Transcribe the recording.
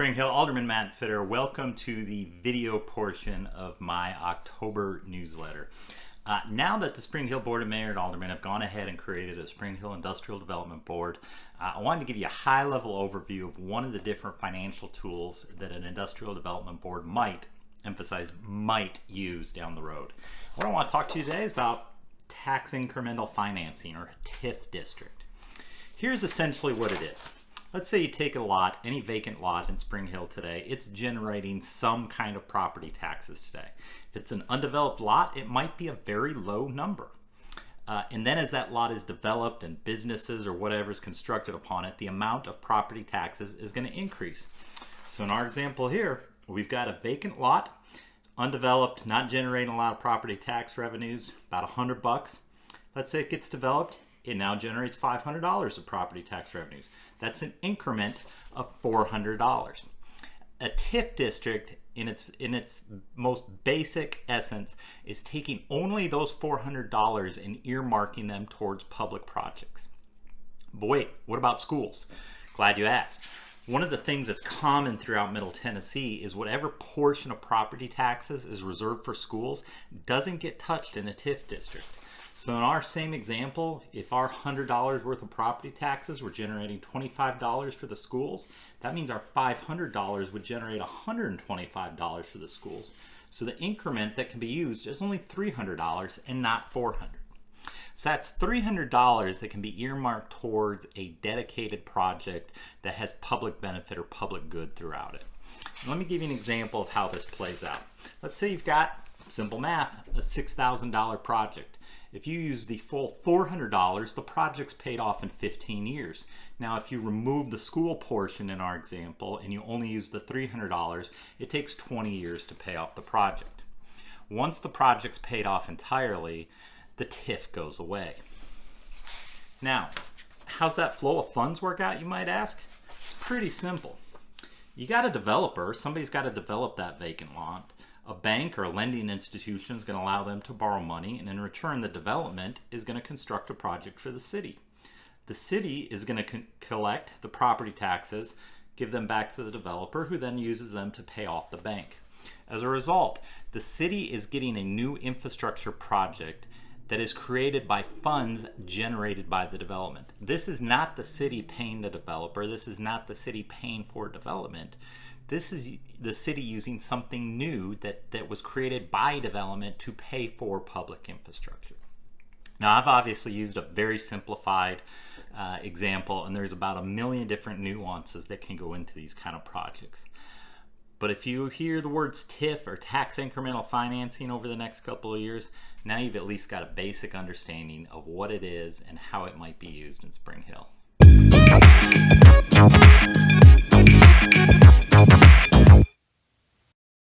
Spring Hill, Alderman Matt Fitter. Welcome to the video portion of my October newsletter. Now that the Spring Hill Board of Mayor and Aldermen have gone ahead and created a Spring Hill Industrial Development Board, I wanted to give you a high-level overview of one of the different financial tools that an Industrial Development Board might, emphasize might, use down the road. What I want to talk to you today is about tax incremental financing, or TIF district. Here's essentially what it is. Let's say you take a lot, any vacant lot in Spring Hill today, it's generating some kind of property taxes today. If it's an undeveloped lot, it might be a very low number. And then as that lot is developed and businesses or whatever is constructed upon it, the amount of property taxes is going to increase. So in our example here, we've got a vacant lot, undeveloped, not generating a lot of property tax revenues, about $100. Let's say it gets developed. It now generates $500 of property tax revenues. That's an increment of $400. A TIF district, in its most basic essence, is taking only those $400 and earmarking them towards public projects. But wait, what about schools? Glad you asked. One of the things that's common throughout Middle Tennessee is whatever portion of property taxes is reserved for schools doesn't get touched in a TIF district. So in our same example, if our $100 worth of property taxes were generating $25 for the schools, that means our $500 would generate $125 for the schools. So the increment that can be used is only $300 and not $400. So that's $300 that can be earmarked towards a dedicated project that has public benefit or public good throughout it. And let me give you an example of how this plays out. Let's say you've got, simple math, a $6,000 project. If you use the full $400, the project's paid off in 15 years. Now, if you remove the school portion in our example and you only use the $300, it takes 20 years to pay off the project. Once the project's paid off entirely, the TIF goes away. Now, how's that flow of funds work out, you might ask? It's pretty simple. You got a developer, somebody's got to develop that vacant lot. A bank or a lending institution is going to allow them to borrow money, and in return the development is going to construct a project for the city. The city is going to collect the property taxes, give them back to the developer, who then uses them to pay off the bank. As a result, the city is getting a new infrastructure project that is created by funds generated by the development. This is not the city paying the developer. This is not the city paying for development. This is the city using something new that was created by development to pay for public infrastructure. Now, I've obviously used a very simplified example, and there's about 1 million different nuances that can go into these kind of projects. But if you hear the words TIF or tax incremental financing over the next couple of years, now you've at least got a basic understanding of what it is and how it might be used in Spring Hill.